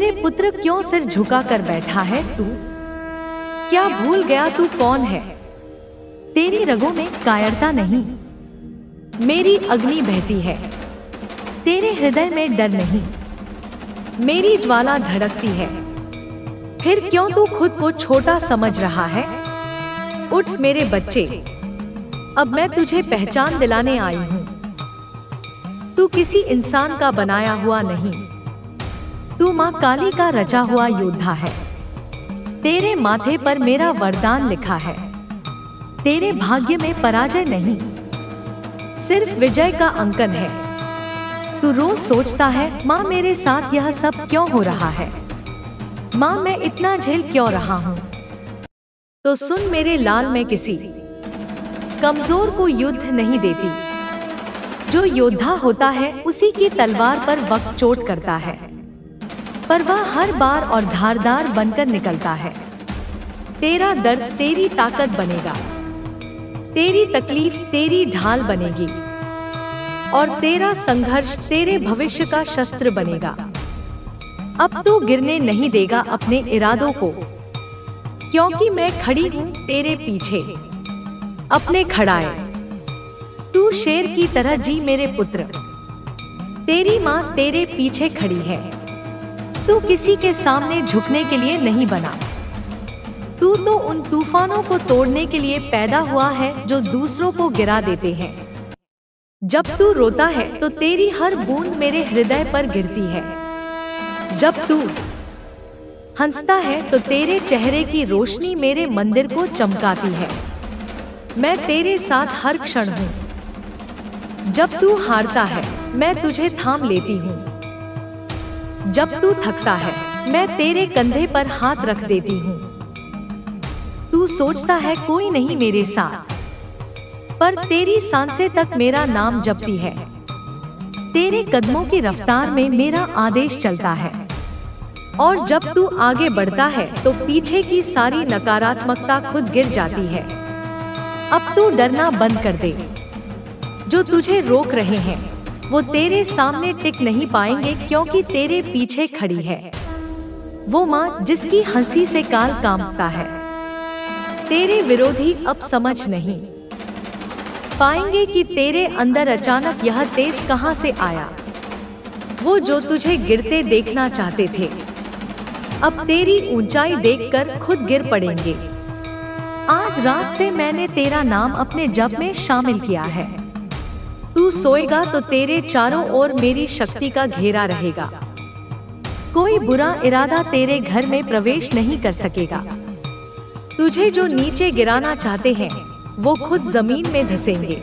मेरे पुत्र क्यों सिर झुका कर बैठा है तू? क्या भूल गया तू कौन है? तेरी रगों में कायरता नहीं, मेरी अग्नि बहती है। तेरे हृदय में डर नहीं, मेरी ज्वाला धड़कती है। फिर क्यों तू खुद को छोटा समझ रहा है? उठ मेरे बच्चे, अब मैं तुझे पहचान दिलाने आई हूँ। तू किसी इंसान का बनाया हुआ नहीं, तू माँ काली का रचा हुआ योद्धा है। तेरे माथे पर मेरा वरदान लिखा है। तेरे भाग्य में पराजय नहीं, सिर्फ विजय का अंकन है। तू रोज सोचता है, माँ मेरे साथ यह सब क्यों हो रहा है? माँ मैं इतना झेल क्यों रहा हूँ? तो सुन मेरे लाल, मैं किसी कमजोर को युद्ध नहीं देती। जो योद्धा होता है उसी की तलवार पर वक्त चोट करता है, पर वह हर बार और धारदार बनकर निकलता है। तेरा दर्द तेरी ताकत बनेगा, तेरी तकलीफ तेरी ढाल बनेगी, और तेरा संघर्ष तेरे भविष्य का शस्त्र बनेगा। अब तू गिरने नहीं देगा अपने इरादों को, क्योंकि मैं खड़ी हूँ तेरे पीछे अपने खड़ाए। तू शेर की तरह जी मेरे पुत्र, तेरी माँ तेरे पीछे खड़ी है। तू किसी के सामने झुकने के लिए नहीं बना, तू तो उन तूफानों को तोड़ने के लिए पैदा हुआ है जो दूसरों को गिरा देते हैं। जब तू रोता है तो तेरी हर बूंद मेरे हृदय पर गिरती है। जब तू हंसता है तो तेरे चेहरे की रोशनी मेरे मंदिर को चमकाती है। मैं तेरे साथ हर क्षण हूँ। जब तू हारता है मैं तुझे थाम लेती हूँ। जब तू थकता है मैं तेरे कंधे पर हाथ रख देती हूँ। तू सोचता है कोई नहीं मेरे साथ, पर तेरी सांसें तक मेरा नाम जपती है। तेरे कदमों की रफ्तार में मेरा आदेश चलता है, और जब तू आगे बढ़ता है तो पीछे की सारी नकारात्मकता खुद गिर जाती है। अब तू डरना बंद कर दे। जो तुझे रोक रहे हैं वो तेरे सामने टिक नहीं पाएंगे, क्योंकि तेरे पीछे खड़ी है वो माँ जिसकी हंसी से काल कांपता है। तेरे विरोधी अब समझ नहीं पाएंगे कि तेरे अंदर अचानक यह तेज कहां से आया। वो जो तुझे गिरते देखना चाहते थे अब तेरी ऊंचाई देखकर खुद गिर पड़ेंगे। आज रात से मैंने तेरा नाम अपने जप में शामिल किया है। तू सोएगा तो तेरे चारों ओर मेरी शक्ति का घेरा रहेगा। कोई बुरा इरादा तेरे घर में प्रवेश नहीं कर सकेगा। तुझे जो नीचे गिराना चाहते हैं वो खुद जमीन में धंसेंगे।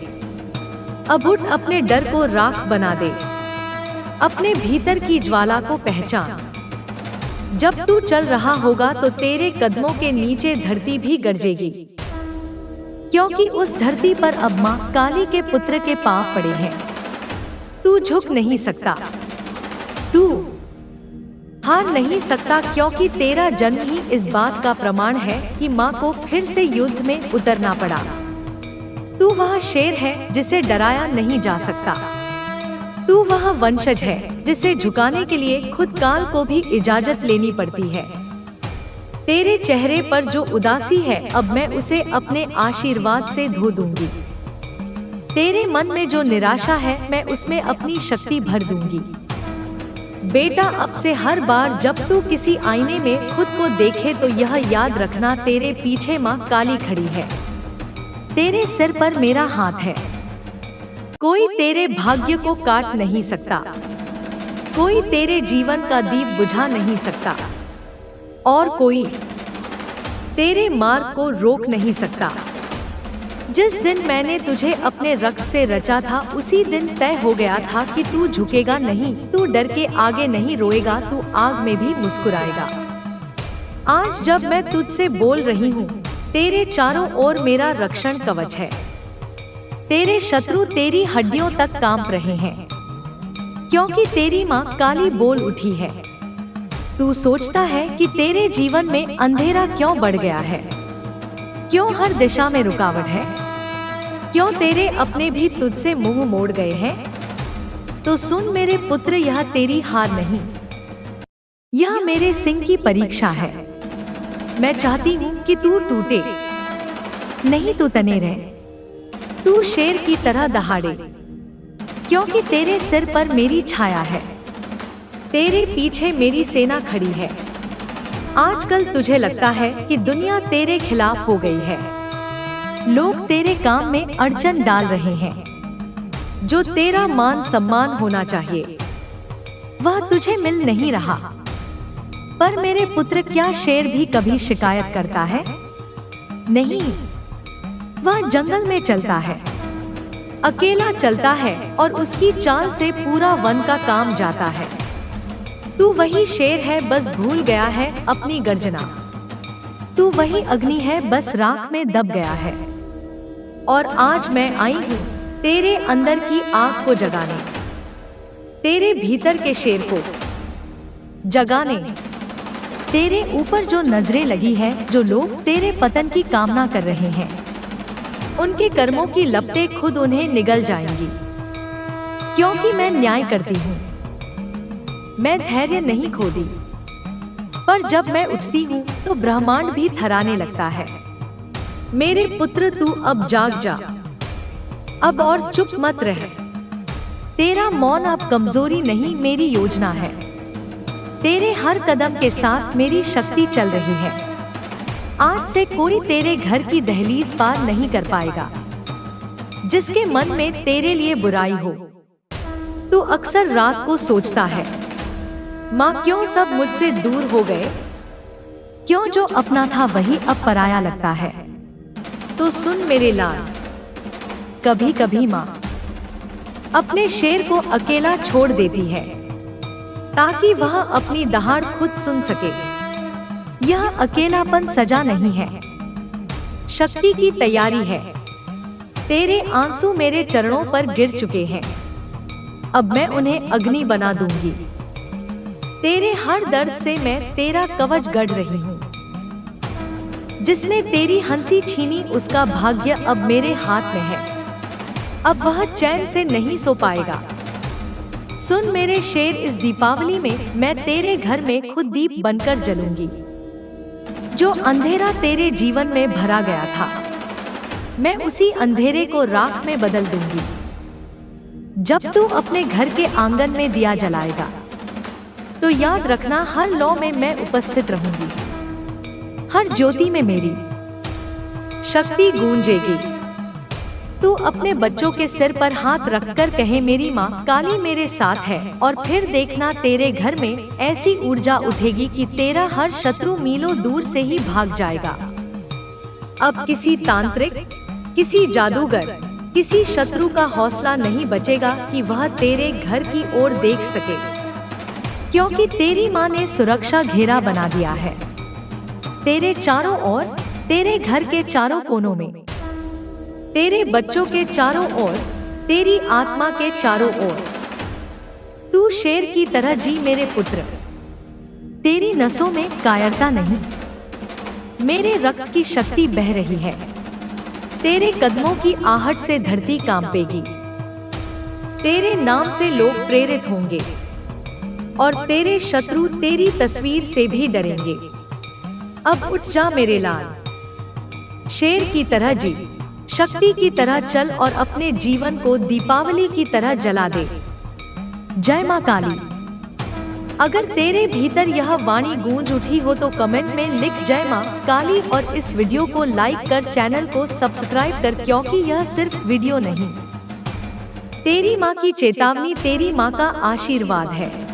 अब उठ, अपने डर को राख बना दे। अपने भीतर की ज्वाला को पहचान। जब तू चल रहा होगा तो तेरे कदमों के नीचे धरती भी गरजेगी, क्योंकि उस धरती पर अब माँ काली के पुत्र के पांव पड़े हैं। तू झुक नहीं सकता, तू हार नहीं सकता, क्योंकि तेरा जन्म ही इस बात का प्रमाण है कि माँ को फिर से युद्ध में उतरना पड़ा। तू वह शेर है जिसे डराया नहीं जा सकता। तू वह वंशज है जिसे झुकाने के लिए खुद काल को भी इजाजत लेनी पड़ती है। तेरे चेहरे पर जो उदासी है अब मैं उसे अपने आशीर्वाद से धो दूंगी। तेरे मन में जो निराशा है मैं उसमें अपनी शक्ति भर दूंगी। बेटा, अब से हर बार जब तू किसी आईने में खुद को देखे तो यह याद रखना, तेरे पीछे माँ काली खड़ी है। तेरे सिर पर मेरा हाथ है। कोई तेरे भाग्य को काट नहीं सकता, कोई तेरे जीवन का दीप बुझा नहीं सकता, और कोई तेरे मार्ग को रोक नहीं सकता। जिस दिन मैंने तुझे अपने रक्त से रचा था उसी दिन तय हो गया था कि तू झुकेगा नहीं, तू डर के आगे नहीं रोएगा, तू आग में भी मुस्कुराएगा। आज जब मैं तुझसे बोल रही हूँ तेरे चारों ओर मेरा रक्षण कवच है। तेरे शत्रु तेरी हड्डियों तक कांप रहे हैं, क्योंकि तेरी माँ काली बोल उठी है। तू सोचता है कि तेरे जीवन में अंधेरा क्यों बढ़ गया है, क्यों हर दिशा में रुकावट है, क्यों तेरे अपने भी तुझसे मुंह मोड़ गए हैं? तो सुन मेरे पुत्र, यह तेरी हार नहीं, यह मेरी मेरे सिंह की परीक्षा है। मैं चाहती हूँ कि तू टूटे, नहीं तो तने रहे। तू शेर की तरह दहाड़े, क्योंकि तेरे सिर पर मेरी छाया है। तेरे पीछे मेरी सेना खड़ी है। आजकल तुझे लगता है कि दुनिया तेरे खिलाफ हो गई है। लोग तेरे काम में अड़चन डाल रहे हैं। जो तेरा मान सम्मान होना चाहिए वह तुझे मिल नहीं रहा। पर मेरे पुत्र, क्या शेर भी कभी शिकायत करता है? नहीं, वह जंगल में चलता है, अकेला चलता है और उसकी चाल से पूरा वन का काम जाता है। तू वही शेर है, बस भूल गया है अपनी गर्जना। तू वही अग्नि है, बस राख में दब गया है। और आज मैं आई हूँ तेरे अंदर की आग को जगाने, तेरे भीतर के शेर को जगाने। तेरे ऊपर जो नजरें लगी है, जो लोग तेरे पतन की कामना कर रहे हैं, उनके कर्मों की लपटें खुद उन्हें निगल जाएंगी। क्योंकि मैं न्याय करती हूँ, मैं धैर्य नहीं खोती। पर जब मैं उठती हूँ तो ब्रह्मांड भी थराने लगता है। मेरे पुत्र, तू अब जाग जा, अब और चुप मत रह। तेरा मौन अब कमजोरी नहीं, मेरी योजना है। तेरे हर कदम के साथ मेरी शक्ति चल रही है। आज से कोई तेरे घर की दहलीज पार नहीं कर पाएगा जिसके मन में तेरे लिए बुराई हो। तू अक्सर रात को सोचता है, माँ क्यों सब मुझसे दूर हो गए? क्यों जो अपना था वही अब पराया लगता है? तो सुन मेरे लाल, कभी कभी माँ अपने शेर को अकेला छोड़ देती है ताकि वह अपनी दहाड़ खुद सुन सके। यह अकेलापन सजा नहीं है, शक्ति की तैयारी है। तेरे आंसू मेरे चरणों पर गिर चुके हैं, अब मैं उन्हें अग्नि बना दूंगी। तेरे हर दर्द से मैं तेरा कवच गढ़ रही हूँ। जिसने तेरी हंसी छीनी उसका भाग्य अब मेरे हाथ में है। अब वह चैन से नहीं सो पाएगा। सुन मेरे शेर, इस दीपावली में मैं तेरे घर में खुद दीप बनकर जलूंगी। जो अंधेरा तेरे जीवन में भरा गया था, मैं उसी अंधेरे को राख में बदल दूंगी। जब तू अपने घर के आंगन में दिया जलाएगा तो याद रखना, हर लौ में मैं उपस्थित रहूंगी। हर ज्योति में मेरी शक्ति गूंजेगी। तू अपने बच्चों के सिर पर हाथ रखकर कहे, मेरी माँ काली मेरे साथ है। और फिर देखना, तेरे घर में ऐसी ऊर्जा उठेगी कि तेरा हर शत्रु मीलों दूर से ही भाग जाएगा। अब किसी तांत्रिक, किसी जादूगर, किसी शत्रु का हौसला नहीं बचेगा कि वह तेरे घर की ओर देख सके, क्योंकि तेरी माँ ने सुरक्षा घेरा बना दिया है। तेरे चारों ओर, तेरे घर के चारों कोनों में, तेरे बच्चों के चारों ओर, तेरी आत्मा के चारों ओर। तू शेर की तरह जी मेरे पुत्र। तेरी नसों में कायरता नहीं, मेरे रक्त की शक्ति बह रही है। तेरे कदमों की आहट से धरती कांपेगी। तेरे नाम से लोग प्रेरित होंगे और तेरे शत्रु तेरी तस्वीर से भी डरेंगे। अब उठ जा मेरे लाल, शेर की तरह जी, शक्ति की तरह चल और अपने जीवन को दीपावली की तरह जला दे। जय मां काली। अगर तेरे भीतर यह वाणी गूंज उठी हो तो कमेंट में लिख जय मां काली और इस वीडियो को लाइक कर चैनल को सब्सक्राइब कर, क्योंकि यह सिर्फ वीडियो नहीं, तेरी मां की चेतावनी, तेरी मां का आशीर्वाद है।